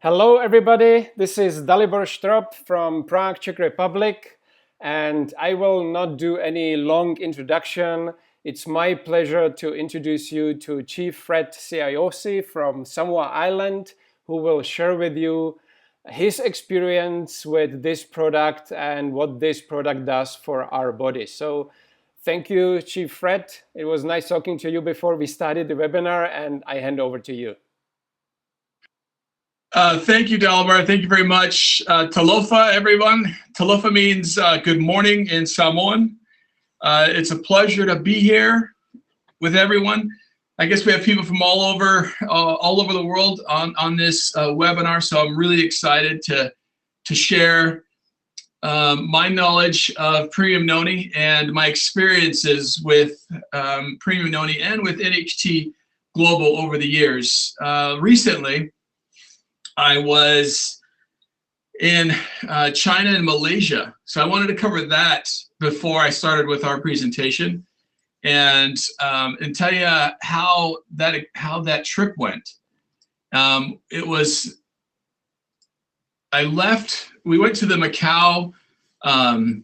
Hello, everybody. This is Dalibor Strop from Prague, Czech Republic, and I will not do any long introduction. It's my pleasure to introduce you to Chief Fred Siaosi from Samoa Island, who will share with you his experience with this product and what this product does for our body. So thank you, Chief Fred. It was nice talking to you before we started the webinar, and I hand over to you. Thank you, Dalibor. Thank you very much. Talofa, everyone. Talofa means good morning in Samoan. It's a pleasure to be here with everyone. I guess we have people from all over the world on this webinar, so I'm really excited to share my knowledge of Premium Noni and my experiences with Premium Noni and with NHT Global over the years. Recently, I was in China and Malaysia, so I wanted to cover that before I started with our presentation, and tell you how that trip went. We went to the Macau the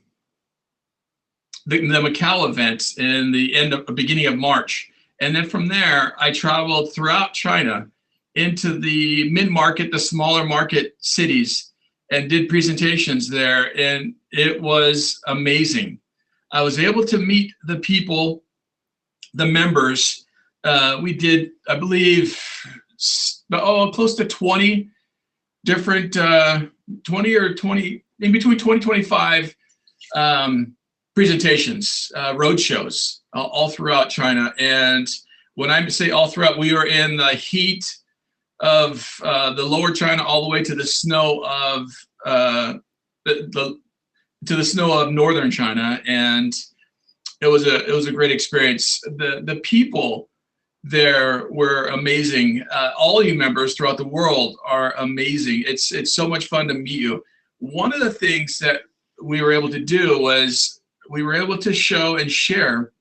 Macau event in the beginning of March, and then from there I traveled throughout China into the mid-market, the smaller market cities, and did presentations there, and it was amazing. I was able to meet the people, the members. We did, I believe, close to 20 different, 20, in between 20, 25 presentations, road shows, all throughout China. And when I say all throughout, we were in the heat of the lower China all the way to the snow of the snow of northern China, and it was a great experience. The people there were amazing. All you members throughout the world are amazing. It's so much fun to meet you. One of the things that we were able to do was we were able to show and share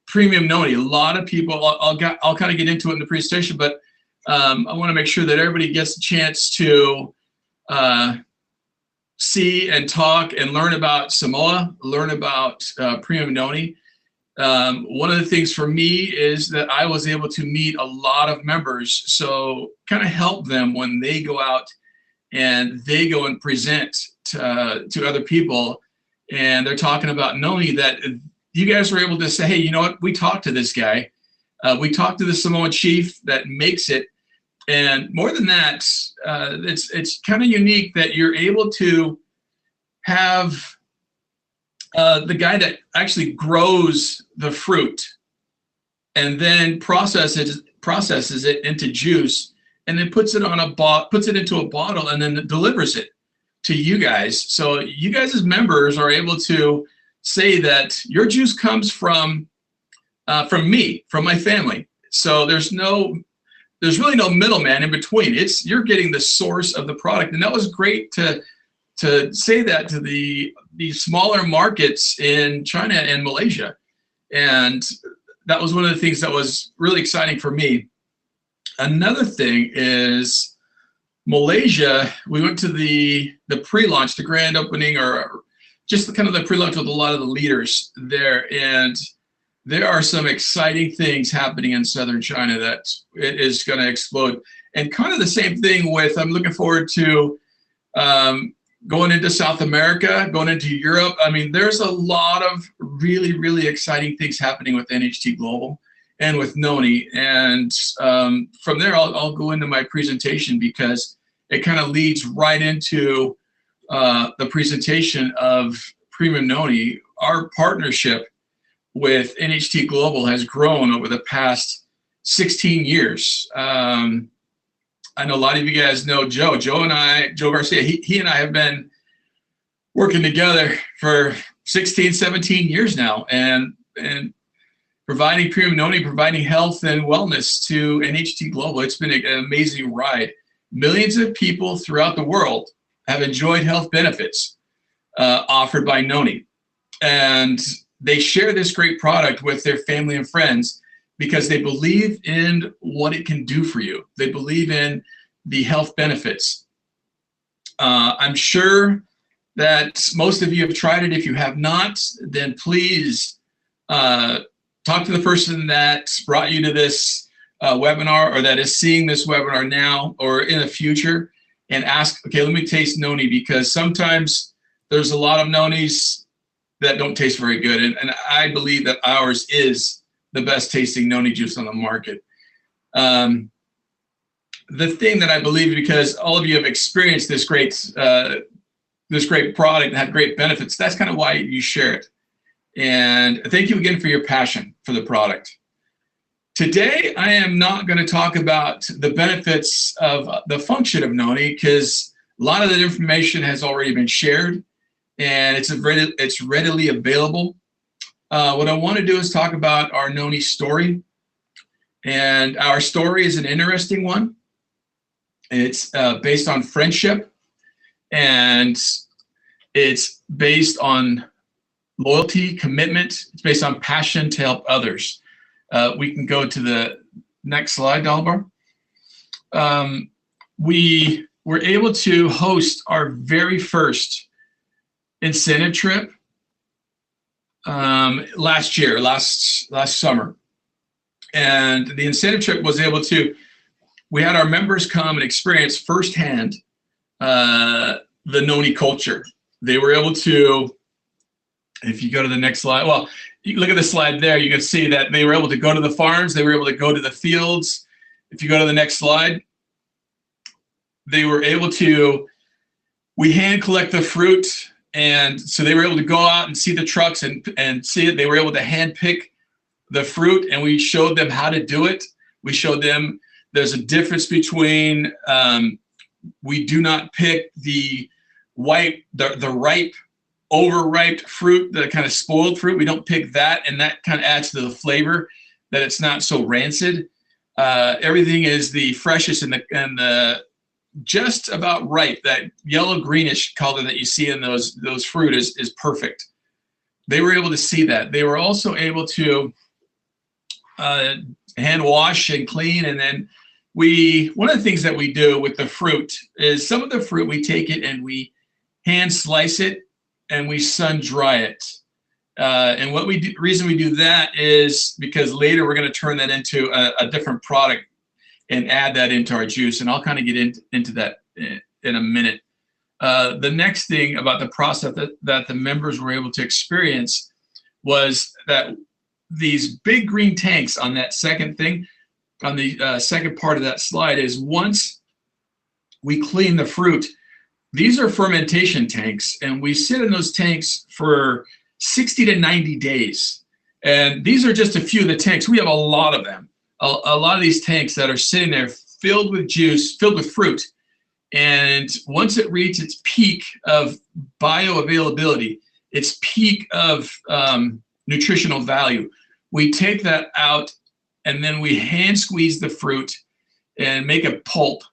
Premium Noni. A lot of people, I'll kind of get into it in the presentation, but I want to make sure that everybody gets a chance to see and talk and learn about Samoa, learn about Premium Noni. One of the things for me is that I was able to meet a lot of members, so kind of help them when they go out and they go and present to other people, and they're talking about Noni, that you guys were able to say, hey, you know what, we talked to this guy. We talked to the Samoan chief that makes it. And more than that, it's kind of unique that you're able to have the guy that actually grows the fruit and then processes it into juice, and then puts it into a bottle, and then delivers it to you guys. So you guys as members are able to say that your juice comes from me, from my family. So there's really no middleman in between. You're getting the source of the product, and that was great to say that to the smaller markets in China and Malaysia, and that was one of the things that was really exciting for me. Another thing is Malaysia. We went to the pre-launch, the grand opening, or just the pre-launch with a lot of the leaders there, and there are some exciting things happening in southern China that it is going to explode. And kind of the same thing with, I'm looking forward to going into South America, going into Europe. I mean, there's a lot of really, really exciting things happening with NHT Global and with Noni. And from there, I'll go into my presentation, because it kind of leads right into the presentation of Premium Noni. Our partnership with NHT Global has grown over the past 16 years. I know a lot of you guys know Joe Garcia. He and I have been working together for 16, 17 years now, and providing Premium Noni, providing health and wellness to NHT Global. It's been an amazing ride. Millions of people throughout the world have enjoyed health benefits offered by Noni, and they share this great product with their family and friends because they believe in what it can do for you. They believe in the health benefits. I'm sure that most of you have tried it. If you have not, then please talk to the person that brought you to this webinar, or that is seeing this webinar now or in the future, and ask, okay, let me taste Noni, because sometimes there's a lot of Nonis that don't taste very good. And I believe that ours is the best tasting Noni juice on the market. The thing that I believe, because all of you have experienced this great product and had great benefits, that's kind of why you share it. And thank you again for your passion for the product. Today, I am not going to talk about the benefits of the function of Noni, because a lot of that information has already been shared, and it's readily available. What I want to do is talk about our Noni story. And our story is an interesting one. It's based on friendship, and it's based on loyalty, commitment. It's based on passion to help others. We can go to the next slide, Dalbar. We were able to host our very first incentive trip last summer. And the incentive trip was able to, we had our members come and experience firsthand the Noni culture. They were able to, if you go to the next slide, well, you look at the slide there, you can see that they were able to go to the farms, they were able to go to the fields. If you go to the next slide, they were able to, we hand collect the fruit, and so they were able to go out and see the trucks and see it. They were able to hand pick the fruit, and we showed them how to do it. We showed them there's a difference between, we do not pick the ripe, overripe fruit, the kind of spoiled fruit. We don't pick that, and that kind of adds to the flavor, that it's not so rancid. Everything is the freshest and the just about ripe. That yellow greenish color that you see in those fruit is perfect. They were able to see that. They were also able to hand wash and clean. And then one of the things that we do with the fruit is, some of the fruit, we take it and we hand slice it and we sun dry it. And reason we do that is because later we're going to turn that into a different product and add that into our juice. And I'll kind of get into that in a minute. The next thing about the process that the members were able to experience was that these big green tanks on that second thing, on the second part of that slide, is once we clean the fruit, these are fermentation tanks, and we sit in those tanks for 60 to 90 days. And these are just a few of the tanks. We have a lot of them. A lot of these tanks that are sitting there filled with juice, filled with fruit. And once it reaches its peak of bioavailability, its peak of nutritional value, we take that out, and then we hand squeeze the fruit and make a pulp.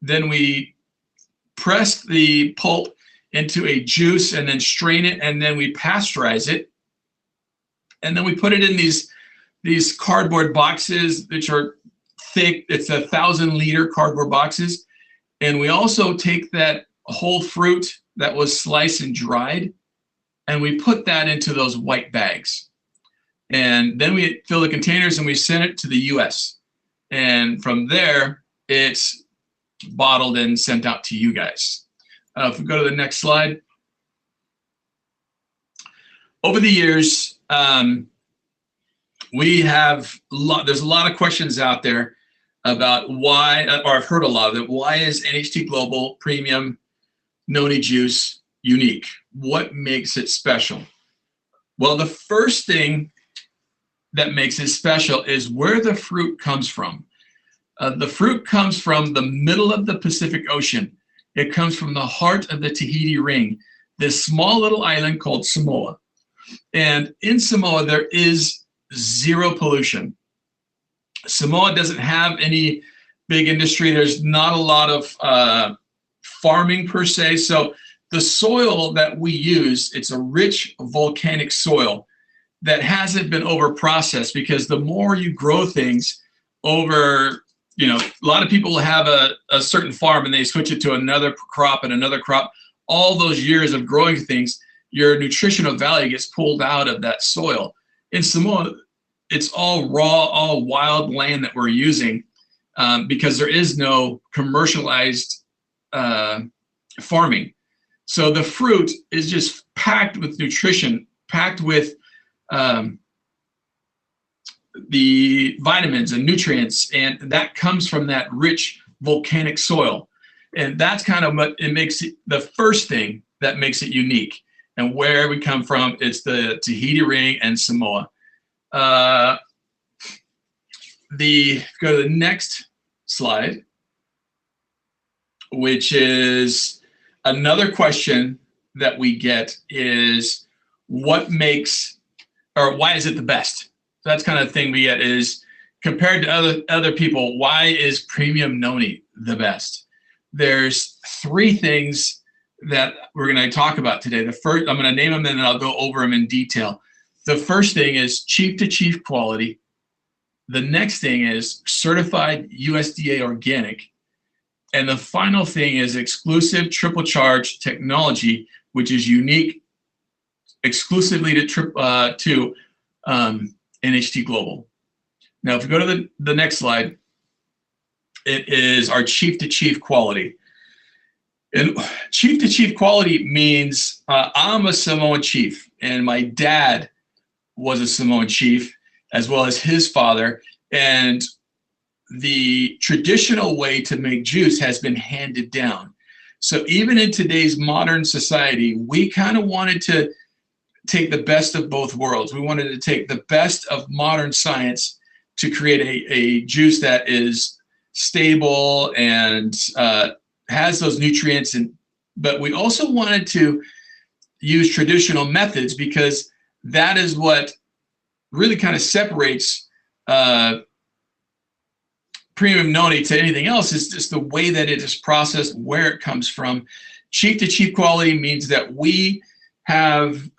Then we press the pulp into a juice and then strain it, and then we pasteurize it. And then we put it in these cardboard boxes, which are thick. It's 1,000-liter cardboard boxes. And we also take that whole fruit that was sliced and dried, and we put that into those white bags. And then we fill the containers and we send it to the US. And from there, it's bottled and sent out to you guys. If we go to the next slide. Over the years, there's a lot of questions out there about why, or I've heard a lot of it, why is NHT Global Premium Noni Juice unique? What makes it special? Well, the first thing that makes it special is where the fruit comes from. The fruit comes from the middle of the Pacific Ocean. It comes from the heart of the Tahiti Ring, this small little island called Samoa. And in Samoa, there is zero pollution. Samoa doesn't have any big industry. There's not a lot of farming per se. So the soil that we use, it's a rich volcanic soil that hasn't been over processed, because the more you grow things over a lot of people have a certain farm and they switch it to another crop and another crop. All those years of growing things, your nutritional value gets pulled out of that soil. In Samoa, it's all raw, all wild land that we're using because there is no commercialized farming. So the fruit is just packed with nutrition, packed with the vitamins and nutrients, and that comes from that rich volcanic soil. And that's kind of what it makes it, the first thing that makes it unique. And where we come from, it's the Tahiti ring and Samoa. Go to the next slide, which is another question that we get is what makes, or why is it the best? So that's kind of the thing we get is compared to other people, why is premium Noni the best? There's three things that we're going to talk about today. The first, I'm going to name them and then I'll go over them in detail. The first thing is chief to chief quality. The next thing is certified USDA organic. And the final thing is exclusive triple charge technology, which is unique exclusively to NHT Global. Now, if you go to the next slide, it is our chief to chief quality. And chief to chief quality means I'm a Samoan chief, and my dad was a Samoan chief, as well as his father. And the traditional way to make juice has been handed down. So even in today's modern society, we kind of wanted to take the best of both worlds. We wanted to take the best of modern science to create a juice that is stable and has those nutrients, but we also wanted to use traditional methods because that is what really kind of separates premium Noni to anything else, is just the way that it is processed, where it comes from. Chief to chief quality means that we have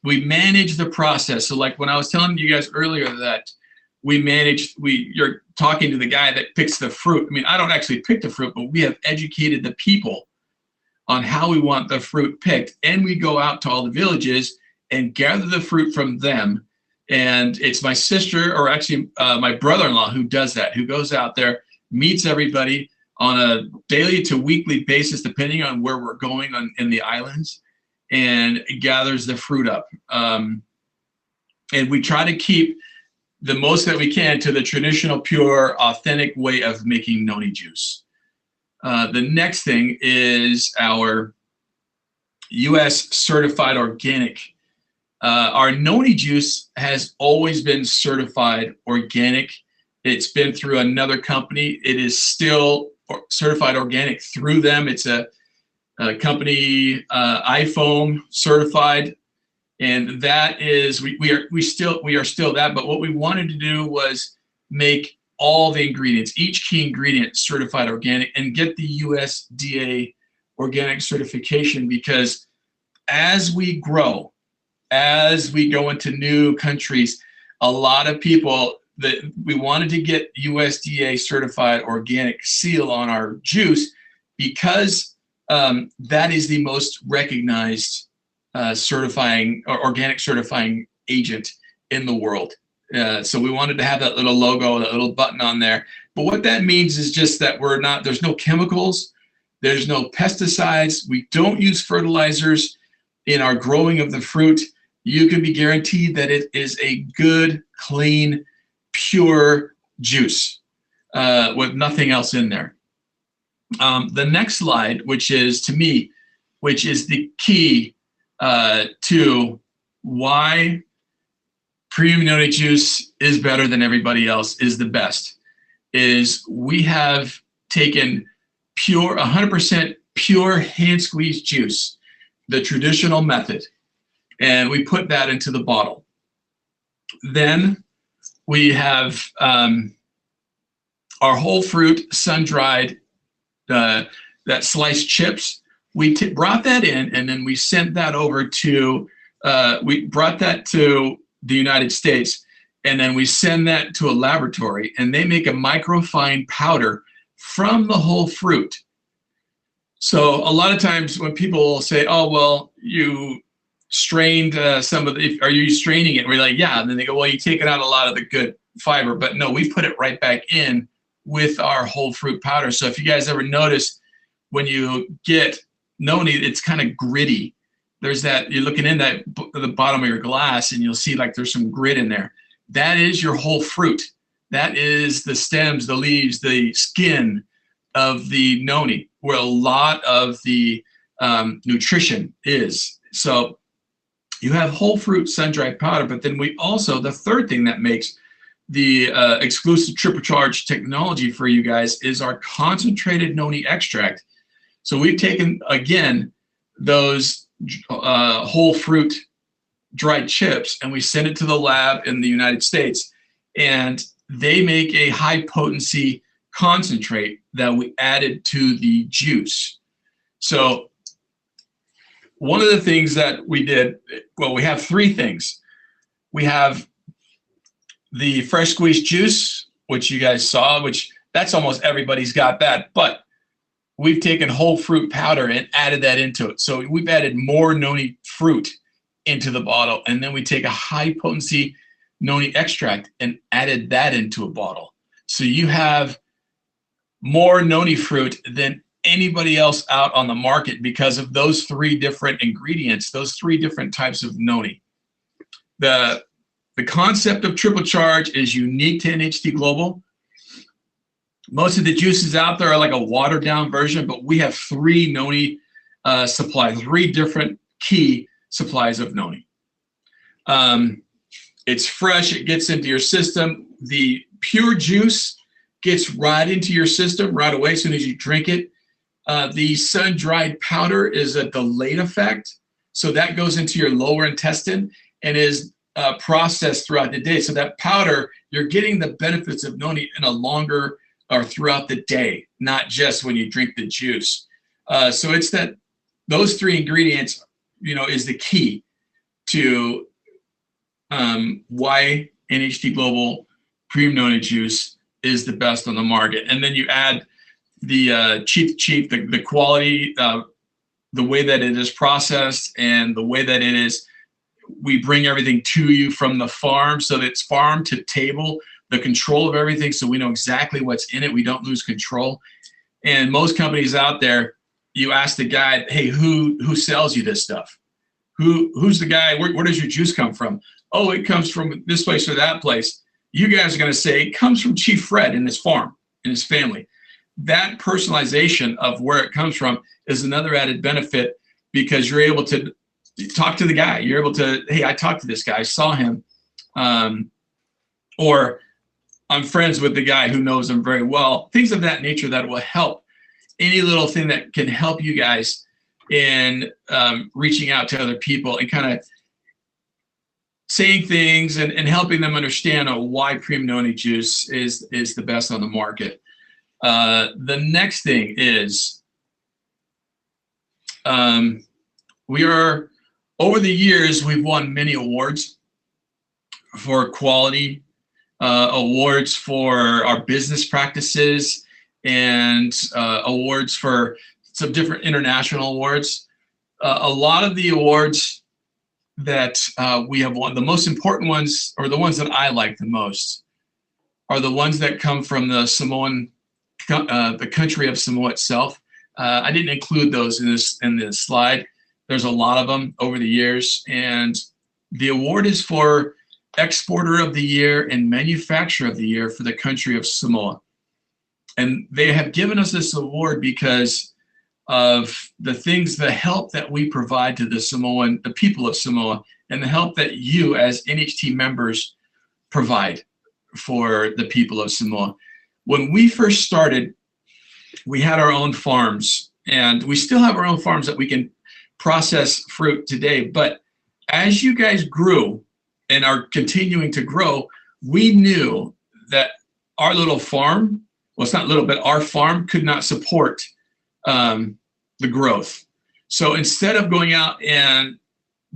we manage the process. So like when I was telling you guys earlier that you're talking to the guy that picks the fruit. I mean, I don't actually pick the fruit, but we have educated the people on how we want the fruit picked. And we go out to all the villages and gather the fruit from them. And it's my sister, or actually my brother-in-law, who does that, who goes out there, meets everybody on a daily to weekly basis, depending on where we're going in the islands, and gathers the fruit up. And we try to keep the most that we can to the traditional, pure, authentic way of making Noni juice. The next thing is our US certified organic. Our Noni juice has always been certified organic. It's been through another company. It is still certified organic through them. It's a company, iPhone certified. And that is, we are still that, but what we wanted to do was make all the ingredients, each key ingredient certified organic, and get the USDA organic certification, because as we grow, as we go into new countries, a lot of people that we wanted to get USDA certified organic seal on our juice, because that is the most recognized certifying or organic certifying agent in the world. So we wanted to have that little logo, that little button on there. But what that means is just that there's no chemicals, there's no pesticides, we don't use fertilizers in our growing of the fruit. You can be guaranteed that it is a good, clean, pure juice with nothing else in there. The next slide, which is the key to why premium Noni juice is better than everybody else, is the best, is we have taken 100% pure hand squeezed juice, the traditional method, and we put that into the bottle. Then we have our whole fruit sun dried, that sliced chips. We brought that in, and then we sent that over to, we brought that to the United States, and then we send that to a laboratory, and they make a microfine powder from the whole fruit. So a lot of times when people say, oh, well, you strained some of the, are you straining it? And we're like, yeah. And then they go, well, you taken out a lot of the good fiber. But no, we put it right back in with our whole fruit powder. So if you guys ever notice, when you get Noni, it's kind of gritty. There's that, you're looking in that the bottom of your glass, and you'll see like there's some grit in there. That is your whole fruit. That is the stems, the leaves, the skin of the Noni, where a lot of the nutrition is. So you have whole fruit sun-dried powder, but then we also, the third thing that makes the exclusive triple charge technology for you guys is our concentrated Noni extract. So we've taken, again, those whole fruit dried chips, and we send it to the lab in the United States, and they make a high potency concentrate that we added to the juice. So one of the things that we did, well, we have three things. We have the fresh squeezed juice, which you guys saw, which that's almost everybody's got that, but we've taken whole fruit powder and added that into it. So we've added more Noni fruit into the bottle, and then we take a high potency Noni extract and added that into a bottle. So you have more Noni fruit than anybody else out on the market because of those three different ingredients, those three different types of Noni. The concept of triple charge is unique to NHT Global. Most of the juices out there are like a watered down version, but we have three Noni supplies, three different key supplies of Noni. It's fresh, it gets into your system. The pure juice gets right into your system right away as soon as you drink it. The sun-dried powder is a delayed effect. So that goes into your lower intestine and is processed throughout the day. So that powder, you're getting the benefits of Noni in a longer or throughout the day, not just when you drink the juice. So it's that those three ingredients, is the key to why NHT Global Premium Noni Juice is the best on the market. And then you add the the quality, the way that it is processed, and the way that it is, we bring everything to you from the farm, so that it's farm to table, the control of everything, so we know exactly what's in it. We don't lose control. And most companies out there, you ask the guy, hey, who sells you this stuff? Who's the guy? Where does your juice come from? Oh, it comes from this place or that place. You guys are going to say it comes from Chief Fred and his farm and his family. That personalization of where it comes from is another added benefit, because you're able to talk to the guy. You're able to, hey, I talked to this guy, I saw him, or I'm friends with the guy who knows him very well. Things of that nature that will help. Any little thing that can help you guys in reaching out to other people and kind of saying things and helping them understand why Premium Noni Juice is the best on the market. The next thing is we are, over the years, we've won many awards for quality, awards for our business practices, and awards for some different international awards. A lot of the awards that we have won, the most important ones, or the ones that I like the most, are the ones that come from the Samoan, the country of Samoa itself. I didn't include those in this slide. There's a lot of them over the years, and the award is for Exporter of the Year and Manufacturer of the Year for the country of Samoa. And they have given us this award because of the things, the help that we provide to the people of Samoa, and the help that you as NHT members provide for the people of Samoa. When we first started, we had our own farms, and we still have our own farms that we can process fruit today. But as you guys grew and are continuing to grow, we knew that our little farm, well, it's not little, but our farm could not support the growth. So instead of going out and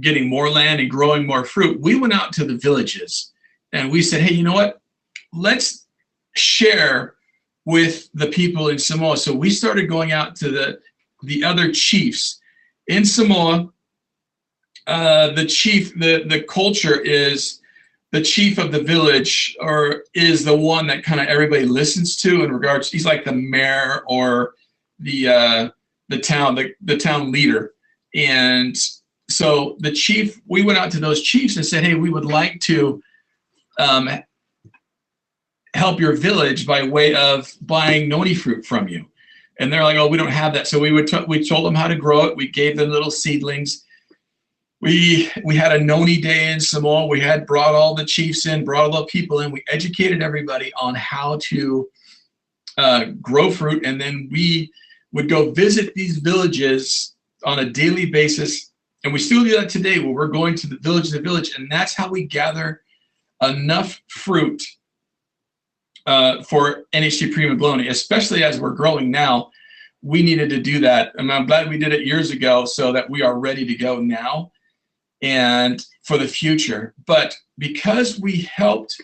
getting more land and growing more fruit, we went out to the villages And we said, hey, you know what? Let's share with the people in Samoa. So we started going out to the other chiefs in Samoa. The culture is the chief of the village, or is the one that kind of everybody listens to in regards. He's like the mayor or the town leader. And so the chief, we went out to those chiefs and said, hey, we would like to help your village by way of buying noni fruit from you. And they're like, oh, we don't have that. So we told them how to grow it. We gave them little seedlings. We had a Noni day in Samoa. We had brought all the chiefs in, brought all the people in. We educated everybody on how to grow fruit. And then we would go visit these villages on a daily basis. And we still do that today, where we're going to the village. And that's how we gather enough fruit for NHT Premium Global, especially as we're growing now. We needed to do that. And I'm glad we did it years ago, so that we are ready to go now and for the future. But because we helped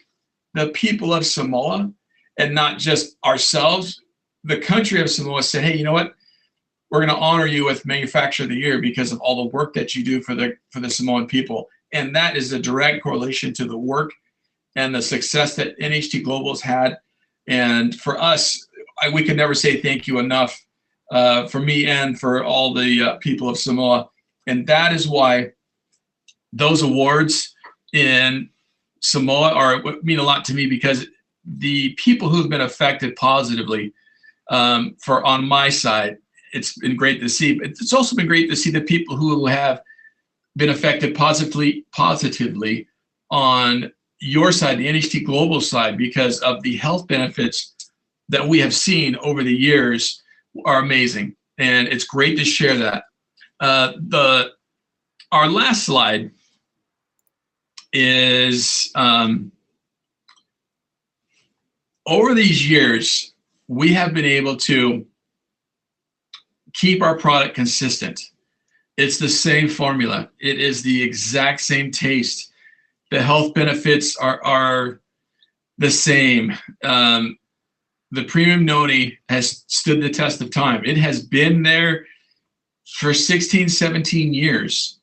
the people of Samoa and not just ourselves, the country of Samoa said, hey, you know what? We're going to honor you with Manufacturer of the Year because of all the work that you do for the Samoan people. And that is a direct correlation to the work and the success that NHT Global has had. And for us, we can never say thank you enough, for me and for all the people of Samoa. And that is why those awards in Samoa mean a lot to me, because the people who've been affected positively, on my side, it's been great to see. But it's also been great to see the people who have been affected positively on your side, the NHT Global side, because of the health benefits that we have seen over the years are amazing. And it's great to share that. Our last slide is, over these years, we have been able to keep our product consistent. It's the same formula. It is the exact same taste. The health benefits are the same. The Premium Noni has stood the test of time. It has been there for 16, 17 years.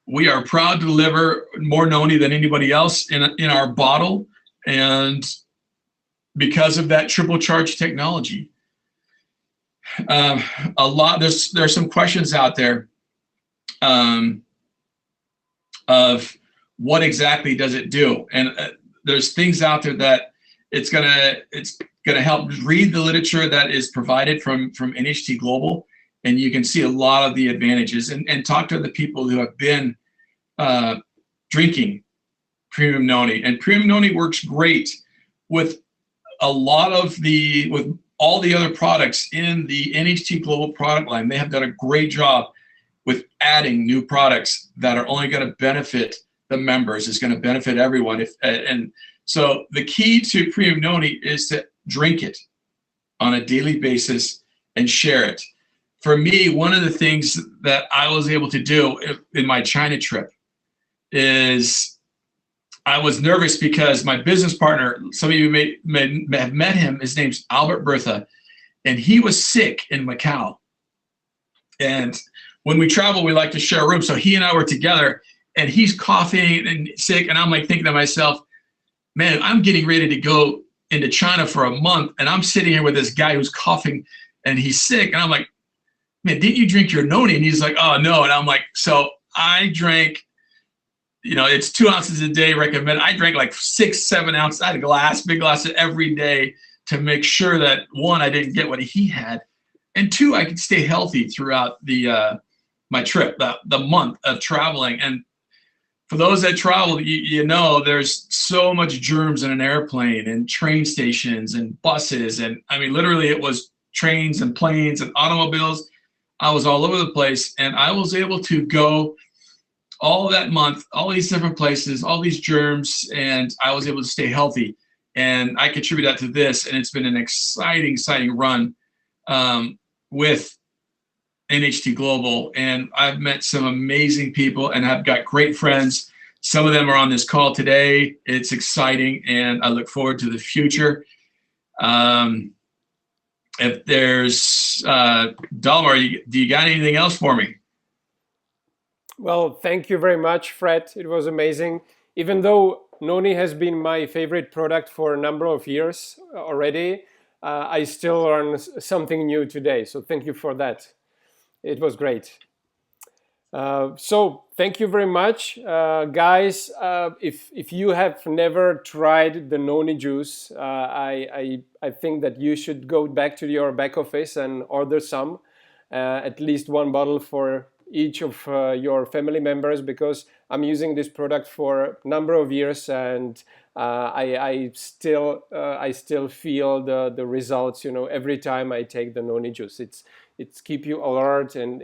We are proud to deliver more Noni than anybody else in our bottle, and because of that triple charge technology. There's some questions out there of what exactly does it do, and there's things out there that it's gonna help. Read the literature that is provided from NHT Global, and you can see a lot of the advantages, and talk to the people who have been drinking Premium Noni. And Premium Noni works great with with all the other products in the NHT Global product line. They have done a great job with adding new products that are only going to benefit the members. It's going to benefit everyone. And so the key to Premium Noni is to drink it on a daily basis and share it. For me, one of the things that I was able to do in my China trip is, I was nervous because my business partner, some of you may have met him, his name's Albert Bertha, and he was sick in Macau. And when we travel, we like to share a room. So he and I were together, and he's coughing and sick, and I'm like thinking to myself, man, I'm getting ready to go into China for a month, and I'm sitting here with this guy who's coughing and he's sick. And I'm like, man, didn't you drink your Noni? And he's like, oh, no. And I'm like, so I drank, it's 2 ounces a day recommended. I drank like 6, 7 ounces. I had a big glass every day to make sure that, one, I didn't get what he had, and two, I could stay healthy throughout my trip, the month of traveling. And for those that travel, there's so much germs in an airplane and train stations and buses. And I mean, literally it was trains and planes and automobiles. I was all over the place, and I was able to go all that month, all these different places, all these germs, and I was able to stay healthy. And I contribute that to this, and it's been an exciting run with NHT Global. And I've met some amazing people, and I've got great friends Some of them are on this call today. It's exciting, and I look forward to the future. If there's, Dalmar, do you got anything else for me? Well, thank you very much, Fred. It was amazing. Even though Noni has been my favorite product for a number of years already, I still learned something new today. So thank you for that. It was great. So thank you very much, guys. If you have never tried the Noni juice, I think that you should go back to your back office and order some, at least one bottle for each of your family members, because I'm using this product for a number of years, and I still feel the results. Every time I take the Noni juice, it's keep you alert and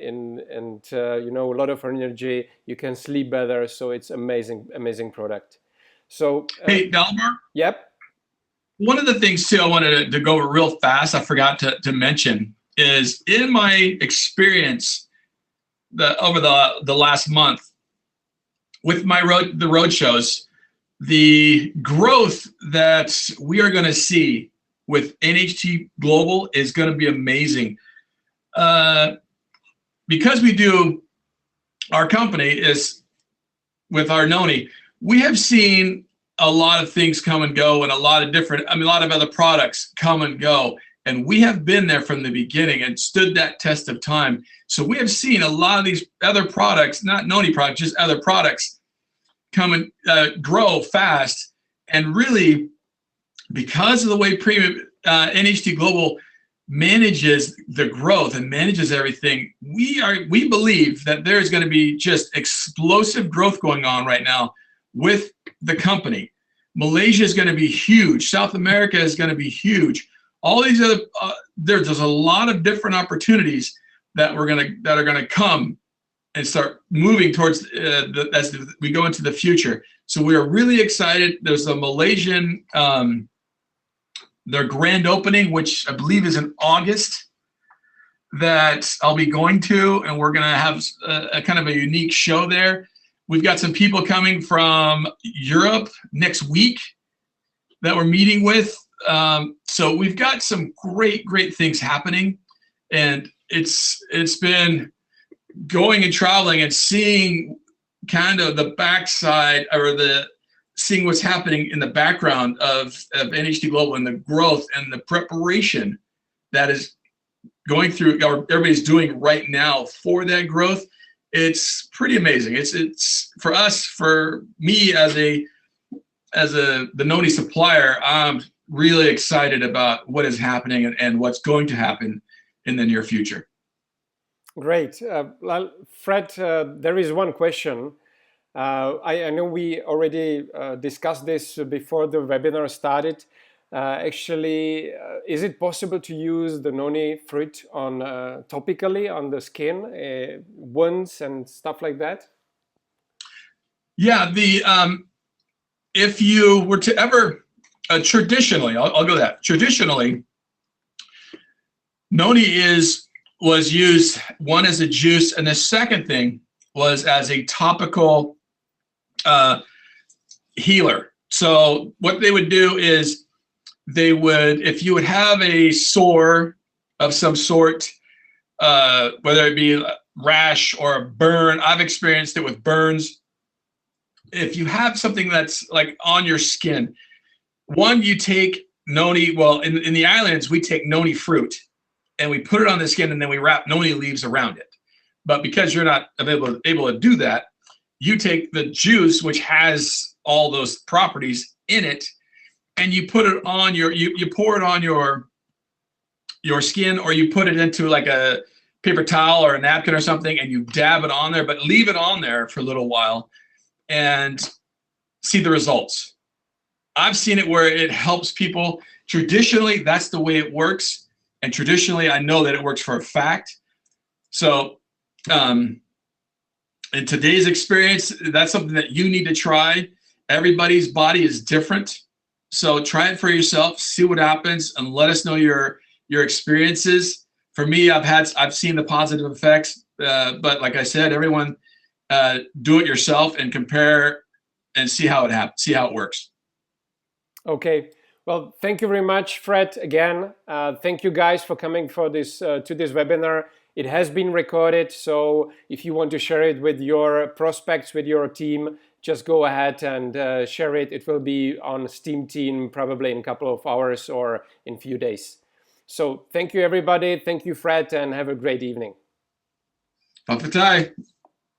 a lot of energy. You can sleep better, so it's amazing product. So hey, Dalmar. Yep. One of the things too I wanted to go over real fast, I forgot to mention, is in my experience over the last month with the road shows, the growth that we are going to see with NHT Global is going to be amazing. Because we do, our company is with our Noni, we have seen a lot of things come and go, and a lot of other products come and go. And we have been there from the beginning and stood that test of time. So we have seen a lot of these other products, not Noni products, just other products, come and grow fast. And really, because of the way NHT Global manages the growth and manages everything, we believe that there is going to be just explosive growth going on right now with the company. Malaysia is going to be huge. South America is going to be huge. All these other there's a lot of different opportunities that are going to come and start moving towards as we go into the future. So we are really excited. There's a Malaysian their grand opening, which I believe is in August, that I'll be going to, and we're going to have a kind of a unique show there. We've got some people coming from Europe next week that we're meeting with. So we've got some great things happening, and it's been going and traveling and seeing kind of the backside, or seeing what's happening in the background of NHT Global and the growth and the preparation that is going through, or everybody's doing right now for that growth. It's pretty amazing. It's for us, for me as the Noni supplier, I'm really excited about what is happening and what's going to happen in the near future. Great. Well, Fred, there is one question. I know we already discussed this before the webinar started. Actually, is it possible to use the Noni fruit on topically on the skin, wounds and stuff like that? Yeah, if you were to ever traditionally, I'll go that. Traditionally, Noni was used, one, as a juice, and the second thing was as a topical healer. So what they would do is if you would have a sore of some sort, whether it be a rash or a burn, I've experienced it with burns. If you have something that's like on your skin, one, you take Noni, well, in the islands, we take Noni fruit and we put it on the skin, and then we wrap Noni leaves around it. But because you're not able to do that, you take the juice, which has all those properties in it, and you put it on you pour it on your skin, or you put it into like a paper towel or a napkin or something, and you dab it on there, but leave it on there for a little while and see the results. I've seen it where it helps people. Traditionally, that's the way it works. And traditionally, I know that it works for a fact. So in today's experience, that's something that you need to try. Everybody's body is different. So try it for yourself, see what happens, and let us know your experiences. For me, I've seen the positive effects, but like I said, everyone do it yourself and compare and see how it happens, see how it works. Okay. Well, thank you very much, Fred, again. Thank you guys for coming for this to this webinar. It has been recorded, so if you want to share it with your prospects, with your team, just go ahead and share it. It will be on Steam Team probably in a couple of hours or in a few days. So thank you, everybody. Thank you, Fred, and have a great evening. Papatai.